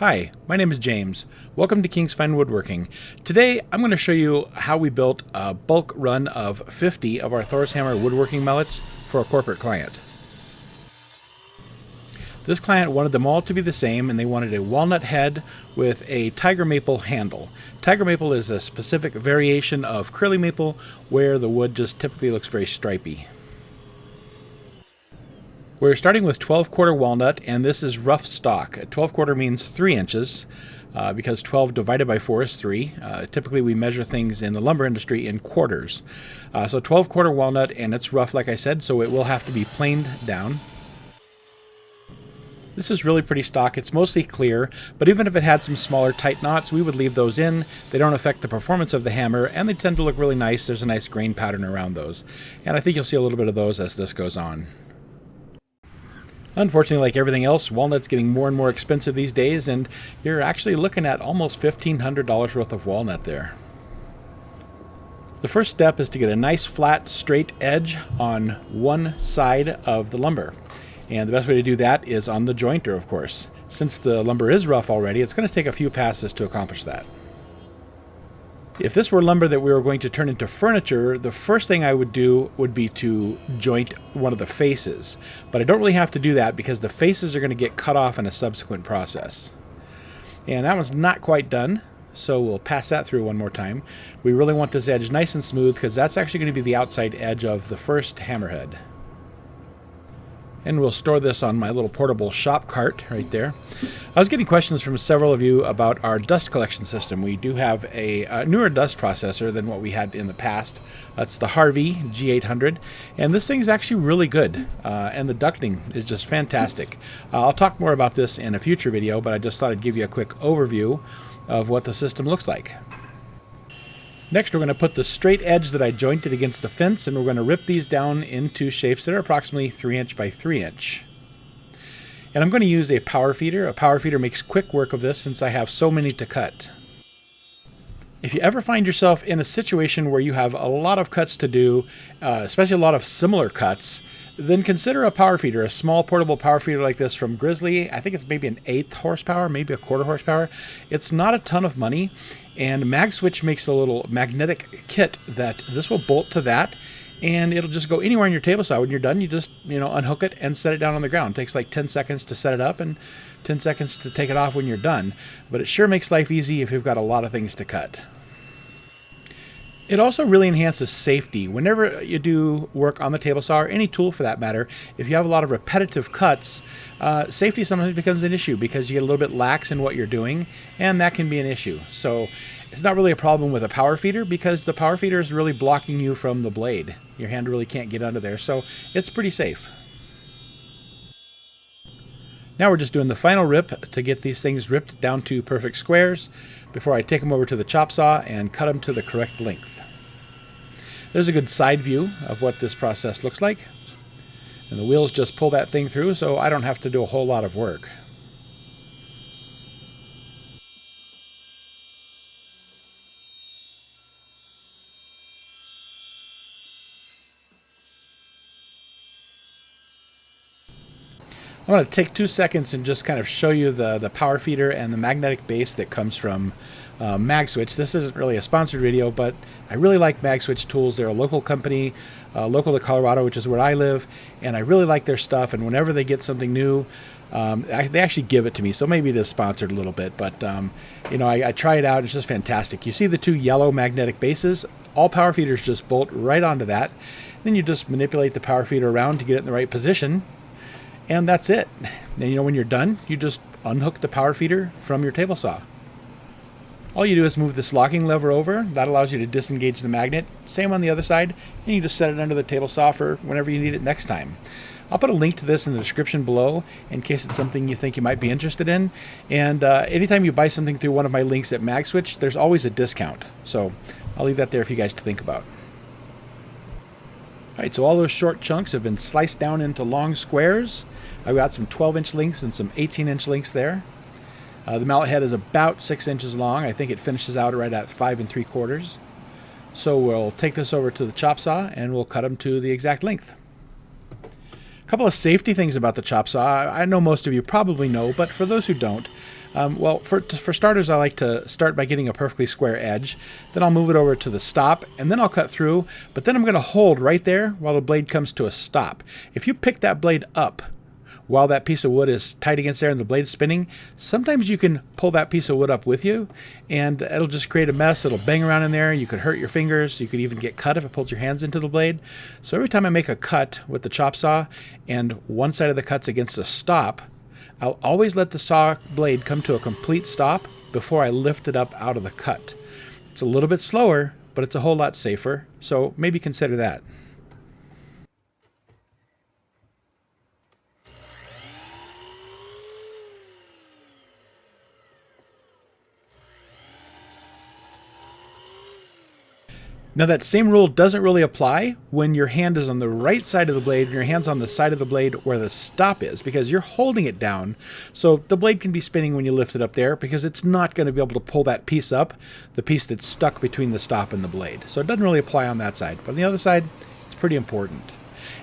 Hi, my name is James. Welcome to King's Fine Woodworking. Today I'm going to show you how we built a bulk run of 50 of our Thor's hammer woodworking mallets for a corporate client. This client wanted them all to be the same, and they wanted a walnut head with a tiger maple handle. Tiger maple is a specific variation of curly maple where the wood just typically looks very stripy. We're starting with 12-quarter walnut, and this is rough stock. 12-quarter means 3 inches because 12 divided by 4 is 3. Typically we measure things in the lumber industry in quarters. So 12-quarter walnut, and it's rough like I said, so it will have to be planed down. This is really pretty stock. It's mostly clear, but even if it had some smaller tight knots, we would leave those in. They don't affect the performance of the hammer, and they tend to look really nice. There's a nice grain pattern around those. And I think you'll see a little bit of those as this goes on. Unfortunately, like everything else, walnut's getting more and more expensive these days, and you're actually looking at almost $1,500 worth of walnut there. The first step is to get a nice flat straight edge on one side of the lumber. And the best way to do that is on the jointer, of course. Since the lumber is rough already, it's going to take a few passes to accomplish that. If this were lumber that we were going to turn into furniture, the first thing I would do would be to joint one of the faces. But I don't really have to do that because the faces are going to get cut off in a subsequent process. And that one's not quite done, so we'll pass that through one more time. We really want this edge nice and smooth because that's actually going to be the outside edge of the first hammerhead. And we'll store this on my little portable shop cart right there. I was getting questions from several of you about our dust collection system. We do have a newer dust processor than what we had in the past. That's the Harvey G800, and this thing's actually really good, and the ducting is just fantastic. I'll talk more about this in a future video, but I just thought I'd give you a quick overview of what the system looks like. Next, we're going to put the straight edge that I jointed against the fence, and we're going to rip these down into shapes that are approximately 3 inch by 3 inch. And I'm going to use a power feeder. A power feeder makes quick work of this since I have so many to cut. If you ever find yourself in a situation where you have a lot of cuts to do, especially a lot of similar cuts, then consider a power feeder, a small portable power feeder like this from Grizzly. I think it's maybe an 1/8 horsepower, maybe a 1/4 horsepower. It's not a ton of money, and MagSwitch makes a little magnetic kit that this will bolt to that, and it'll just go anywhere on your table saw. When you're done, you just unhook it and set it down on the ground. It takes like 10 seconds to set it up and 10 seconds to take it off when you're done, but it sure makes life easy if you've got a lot of things to cut. It also really enhances safety. Whenever you do work on the table saw, or any tool for that matter, if you have a lot of repetitive cuts, safety sometimes becomes an issue because you get a little bit lax in what you're doing, and that can be an issue. So it's not really a problem with a power feeder because the power feeder is really blocking you from the blade. Your hand really can't get under there, so it's pretty safe. Now we're just doing the final rip to get these things ripped down to perfect squares before I take them over to the chop saw and cut them to the correct length. There's a good side view of what this process looks like. And the wheels just pull that thing through, so I don't have to do a whole lot of work. I'm going to take 2 seconds and just kind of show you the power feeder and the magnetic base that comes from MagSwitch. This isn't really a sponsored video, but I really like MagSwitch tools. They're a local company, local to Colorado, which is where I live, and I really like their stuff. And whenever they get something new, they actually give it to me. So maybe it is sponsored a little bit, but I try it out. It's just fantastic. You see the 2 yellow magnetic bases? All power feeders just bolt right onto that. Then you just manipulate the power feeder around to get it in the right position. And that's it. And when you're done, you just unhook the power feeder from your table saw. All you do is move this locking lever over. That allows you to disengage the magnet. Same on the other side. And you just set it under the table saw for whenever you need it next time. I'll put a link to this in the description below in case it's something you think you might be interested in. And anytime you buy something through one of my links at MagSwitch, there's always a discount. So I'll leave that there for you guys to think about. Alright, so all those short chunks have been sliced down into long squares. I've got some 12-inch links and some 18-inch links there. The mallet head is about 6 inches long. I think it finishes out right at 5 3/4. So we'll take this over to the chop saw and we'll cut them to the exact length. A couple of safety things about the chop saw. I know most of you probably know, but for those who don't, Well, for starters, I like to start by getting a perfectly square edge. Then I'll move it over to the stop, and then I'll cut through. But then I'm going to hold right there while the blade comes to a stop. If you pick that blade up while that piece of wood is tight against there and the blade's spinning, sometimes you can pull that piece of wood up with you, and it'll just create a mess. It'll bang around in there. You could hurt your fingers. You could even get cut if it pulls your hands into the blade. So every time I make a cut with the chop saw and one side of the cut's against a stop, I'll always let the saw blade come to a complete stop before I lift it up out of the cut. It's a little bit slower, but it's a whole lot safer, so maybe consider that. Now that same rule doesn't really apply when your hand is on the right side of the blade and your hand's on the side of the blade where the stop is, because you're holding it down. So the blade can be spinning when you lift it up there because it's not going to be able to pull that piece up, the piece that's stuck between the stop and the blade. So it doesn't really apply on that side. But on the other side, it's pretty important.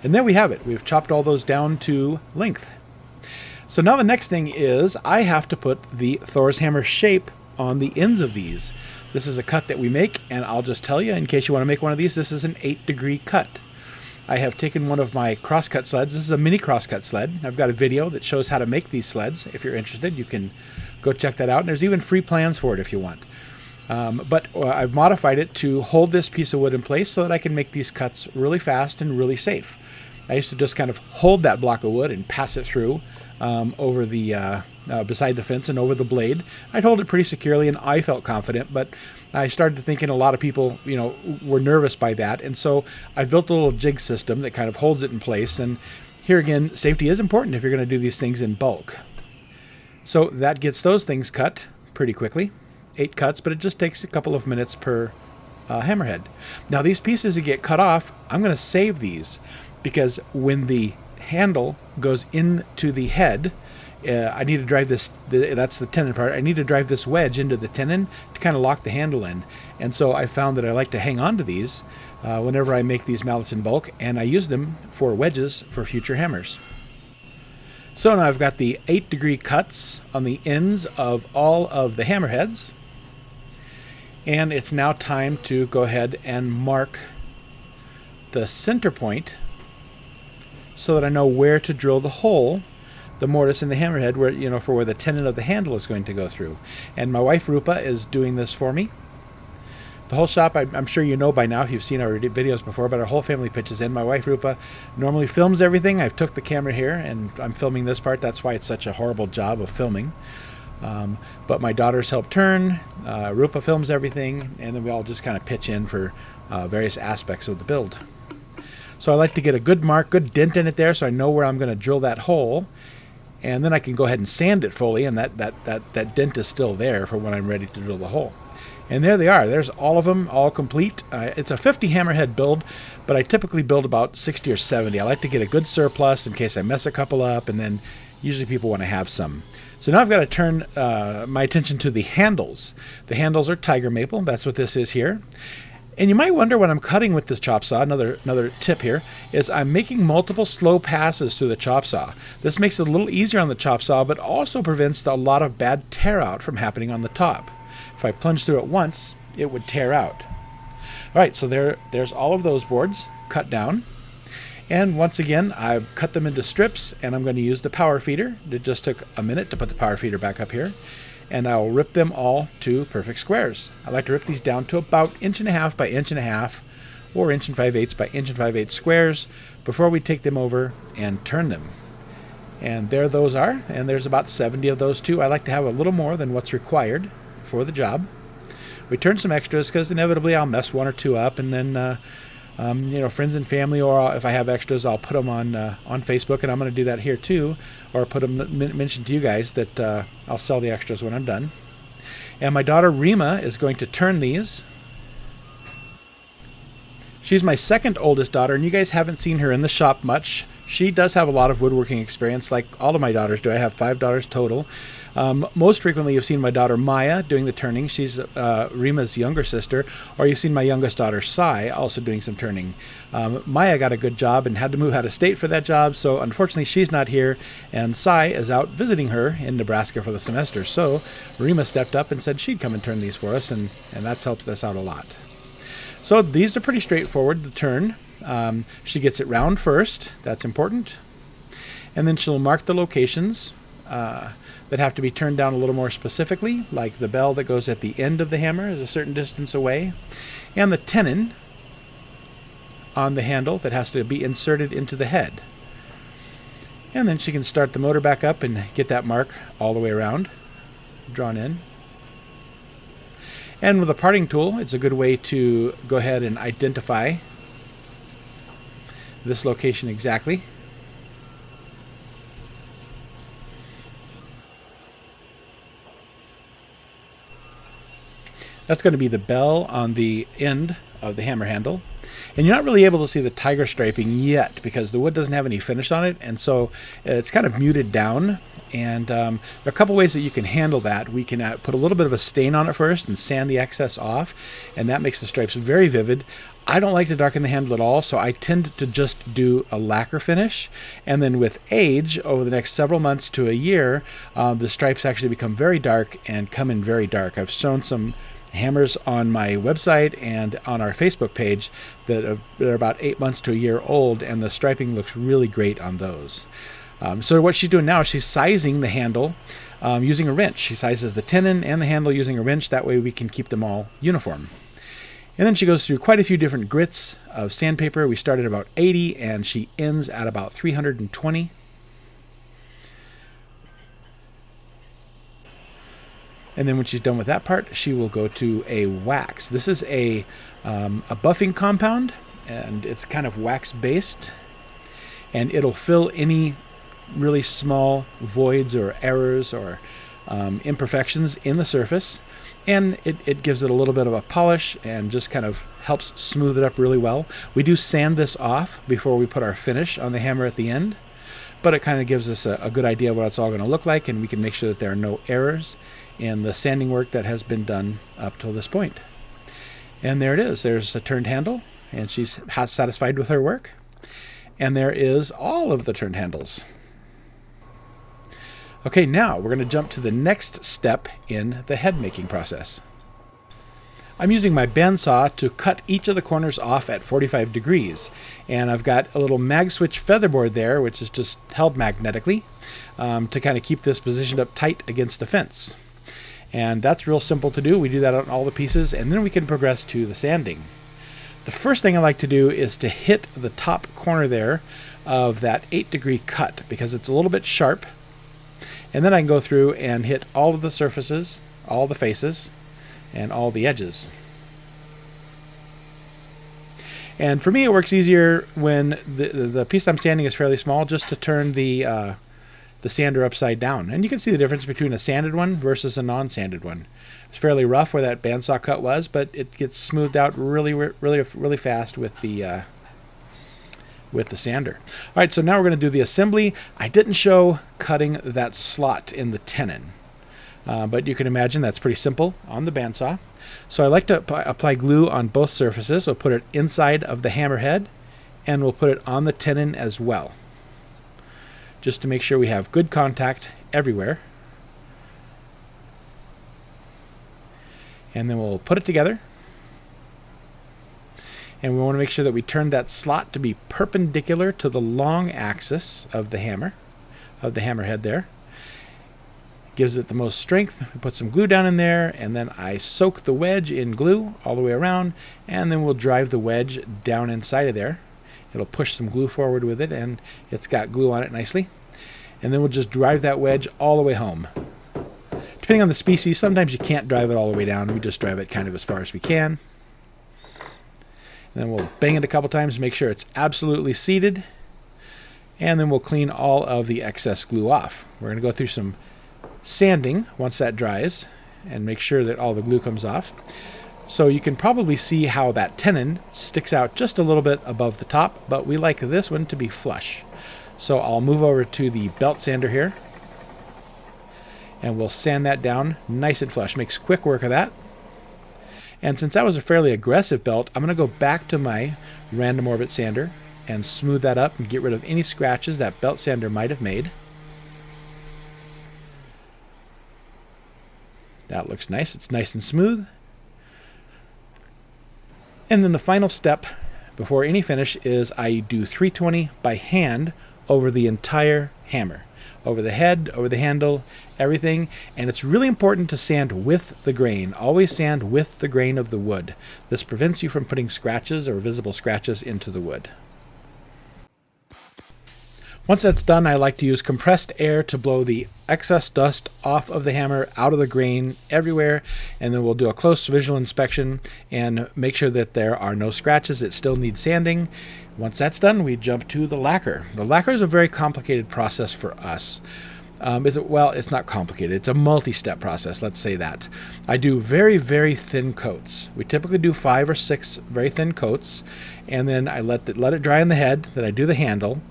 And there we have it. We've chopped all those down to length. So now the next thing is I have to put the Thor's hammer shape on the ends of these. This is a cut that we make, and I'll just tell you, in case you want to make one of these, this is an 8-degree cut. I have taken one of my crosscut sleds. This is a mini crosscut sled. I've got a video that shows how to make these sleds. If you're interested, you can go check that out. And there's even free plans for it if you want. But I've modified it to hold this piece of wood in place so that I can make these cuts really fast and really safe. I used to just kind of hold that block of wood and pass it through over the beside the fence and over the blade. I'd hold it pretty securely, and I felt confident, but I started thinking a lot of people, were nervous by that, and so I've built a little jig system that kind of holds it in place. And here again, safety is important if you're going to do these things in bulk. So that gets those things cut pretty quickly. 8 cuts, but it just takes a couple of minutes per hammerhead. Now these pieces that get cut off, I'm going to save these, because when the handle goes into the head, I need to drive this, that's the tenon part, I need to drive this wedge into the tenon to kind of lock the handle in. And so I found that I like to hang on to these whenever I make these mallets in bulk, and I use them for wedges for future hammers. So now I've got the 8-degree cuts on the ends of all of the hammerheads, and it's now time to go ahead and mark the center point so that I know where to drill the hole, the mortise in the hammerhead, where for where the tenon of the handle is going to go through. And my wife Rupa is doing this for me. The whole shop, I'm sure you know by now if you've seen our videos before, but our whole family pitches in. My wife Rupa normally films everything. I've took the camera here and I'm filming this part. That's why it's such a horrible job of filming. But my daughters help turn. Rupa films everything, and then we all just kind of pitch in for various aspects of the build. So I like to get a good mark, good dent in it there, so I know where I'm going to drill that hole. And then I can go ahead and sand it fully, and that dent is still there for when I'm ready to drill the hole. And there they are. There's all of them, all complete. It's a 50 hammerhead build, but I typically build about 60 or 70. I like to get a good surplus in case I mess a couple up, and then usually people want to have some. So now I've got to turn my attention to the handles. The handles are tiger maple. That's what this is here. And you might wonder when I'm cutting with this chop saw, another tip here, is I'm making multiple slow passes through the chop saw. This makes it a little easier on the chop saw, but also prevents a lot of bad tear out from happening on the top. If I plunge through it once, it would tear out. All right, so there's all of those boards cut down. And once again, I've cut them into strips, and I'm going to use the power feeder. It just took a minute to put the power feeder back up here. And I'll rip them all to perfect squares. I like to rip these down to about 1.5 by 1.5 or 1 5/8 by 1 5/8 squares before we take them over and turn them. And there those are, and there's about 70 of those too. I like to have a little more than what's required for the job. We turn some extras because inevitably I'll mess one or two up, and then friends and family, or if I have extras, I'll put them on Facebook, and I'm going to do that here too, or put them, mention to you guys that I'll sell the extras when I'm done. And my daughter Rima is going to turn these. She's my second oldest daughter, and you guys haven't seen her in the shop much. She does have a lot of woodworking experience, like all of my daughters do. I have 5 daughters total. Most frequently, you've seen my daughter Maya doing the turning. She's Rima's younger sister, or you've seen my youngest daughter Sai also doing some turning. Maya got a good job and had to move out of state for that job, so unfortunately she's not here, and Sai is out visiting her in Nebraska for the semester. So Rima stepped up and said she'd come and turn these for us, and that's helped us out a lot. So these are pretty straightforward to turn. She gets it round first. That's important. And then she'll mark the locations that have to be turned down a little more specifically, like the bell that goes at the end of the hammer is a certain distance away, and the tenon on the handle that has to be inserted into the head. And then she can start the motor back up and get that mark all the way around, drawn in. And with a parting tool, it's a good way to go ahead and identify this location exactly. That's going to be the bell on the end of the hammer handle. And you're not really able to see the tiger striping yet because the wood doesn't have any finish on it, and so it's kind of muted down. And there are a couple ways that you can handle that. We can put a little bit of a stain on it first and sand the excess off, and that makes the stripes very vivid. I don't like to darken the handle at all, so I tend to just do a lacquer finish. And then with age, over the next several months to a year, the stripes actually become very dark and come in very dark. I've shown some hammers on my website and on our Facebook page that are about 8 months to a year old, and the striping looks really great on those. So what she's doing now is she's sizing the handle using a wrench. She sizes the tenon and the handle using a wrench. That way we can keep them all uniform. And then she goes through quite a few different grits of sandpaper. We start at about 80 and she ends at about 320. And then when she's done with that part, she will go to a wax. This is a buffing compound, and it's kind of wax-based. And it'll fill any really small voids or errors or imperfections in the surface. And it gives it a little bit of a polish and just kind of helps smooth it up really well. We do sand this off before we put our finish on the hammer at the end. But it kind of gives us a good idea of what it's all going to look like, and we can make sure that there are no errors in the sanding work that has been done up till this point. And there it is. There's a turned handle, and she's satisfied with her work. And there is all of the turned handles. Okay, now we're going to jump to the next step in the head making process. I'm using my bandsaw to cut each of the corners off at 45 degrees. And I've got a little mag switch featherboard there, which is just held magnetically to kind of keep this positioned up tight against the fence. And that's real simple to do. We do that on all the pieces, and then we can progress to the sanding. The first thing I like to do is to hit the top corner there of that 8-degree cut because it's a little bit sharp. And then I can go through and hit all of the surfaces, all the faces, and all the edges. And for me, it works easier when the piece I'm sanding is fairly small, just to turn the sander upside down. And you can see the difference between a sanded one versus a non-sanded one. It's fairly rough where that bandsaw cut was, but it gets smoothed out really fast with the sander. All right, so now we're going to do the assembly. I didn't show cutting that slot in the tenon, but you can imagine that's pretty simple on the bandsaw. So I like to apply glue on both surfaces. We'll put it inside of the hammerhead, and we'll put it on the tenon as well, just to make sure we have good contact everywhere. And then we'll put it together. And we want to make sure that we turn that slot to be perpendicular to the long axis of the hammer, of the hammerhead there. Gives it the most strength. We put some glue down in there, and then I soak the wedge in glue all the way around, and then we'll drive the wedge down inside of there. It'll push some glue forward with it, and it's got glue on it nicely. And then we'll just drive that wedge all the way home. Depending on the species, sometimes you can't drive it all the way down. We just drive it kind of as far as we can. And then we'll bang it a couple times to make sure it's absolutely seated. And then we'll clean all of the excess glue off. We're going to go through some sanding once that dries and make sure that all the glue comes off. So you can probably see how that tenon sticks out just a little bit above the top, but we like this one to be flush. So I'll move over to the belt sander here, and we'll sand that down nice and flush. Makes quick work of that. And since that was a fairly aggressive belt, I'm going to go back to my random orbit sander and smooth that up and get rid of any scratches that belt sander might have made. That looks nice. It's nice and smooth. And then the final step before any finish is I do 320 by hand over the entire hammer. Over the head, over the handle, everything. And it's really important to sand with the grain. Always sand with the grain of the wood. This prevents you from putting scratches or visible scratches into the wood. Once that's done, I like to use compressed air to blow the excess dust off of the hammer, out of the grain, everywhere, and then we'll do a close visual inspection and make sure that there are no scratches. It still needs sanding. Once that's done, we jump to the lacquer. The lacquer is a very complicated process for us. Well, it's not complicated. It's a multi-step process, let's say that. I do very, very thin coats. We typically do 5 or 6 very thin coats, and then I let it dry on the head, then I do the handle,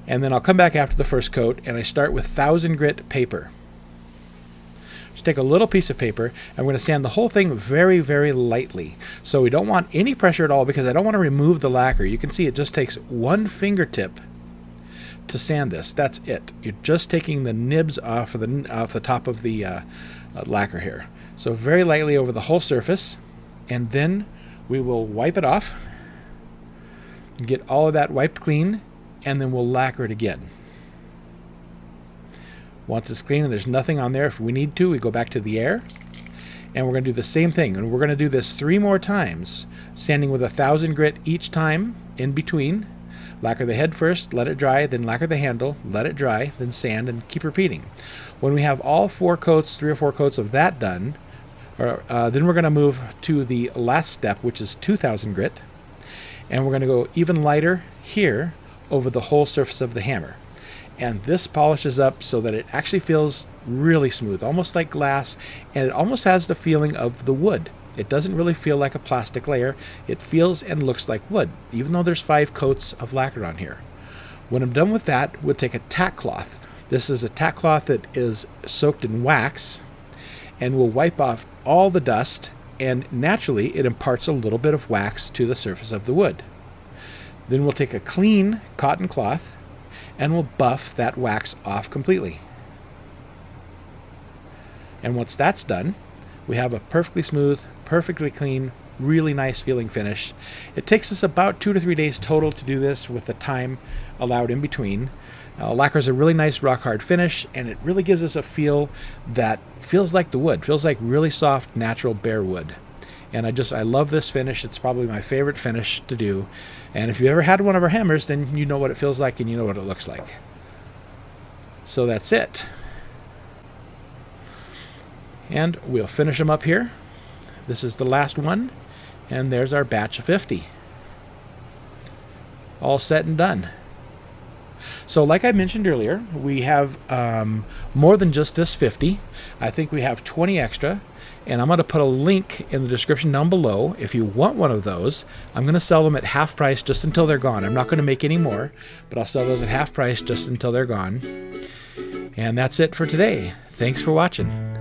and then I'll come back after the first coat and I start with 1000 grit paper. Just take a little piece of paper. I'm going to sand the whole thing very, very lightly. So we don't want any pressure at all because I don't want to remove the lacquer. You can see it just takes one fingertip to sand this. That's it. You're just taking the nibs off the top of the lacquer here. So very lightly over the whole surface, and then we will wipe it off and get all of that wiped clean, and then we'll lacquer it again. Once it's clean and there's nothing on there, if we need to, we go back to the air, and we're going to do the same thing. And we're going to do this 3 more times, sanding with 1000 grit each time in between. Lacquer the head first, let it dry, then lacquer the handle, let it dry, then sand, and keep repeating. When we have all 4 coats, 3 or 4 coats of that done, then we're going to move to the last step, which is 2000 grit, and we're going to go even lighter here over the whole surface of the hammer. And this polishes up so that it actually feels really smooth, almost like glass, and it almost has the feeling of the wood. It doesn't really feel like a plastic layer. It feels and looks like wood, even though there's 5 coats of lacquer on here. When I'm done with that, we'll take a tack cloth. This is a tack cloth that is soaked in wax, and we'll wipe off all the dust, and naturally it imparts a little bit of wax to the surface of the wood. Then we'll take a clean cotton cloth and we'll buff that wax off completely. And once that's done, we have a perfectly smooth, perfectly clean, really nice feeling finish. It takes us about 2 to 3 days total to do this with the time allowed in between. Lacquer is a really nice rock hard finish, and it really gives us a feel that feels like the wood, feels like really soft, natural bare wood. And I love this finish. It's probably my favorite finish to do. And if you ever had one of our hammers, then you know what it feels like and you know what it looks like. So that's it. And we'll finish them up here. This is the last one. And there's our batch of 50. All set and done. So like I mentioned earlier, we have more than just this 50. I think we have 20 extra. And I'm going to put a link in the description down below. If you want one of those, I'm going to sell them at half price just until they're gone. I'm not going to make any more, but I'll sell those at half price just until they're gone. And that's it for today. Thanks for watching.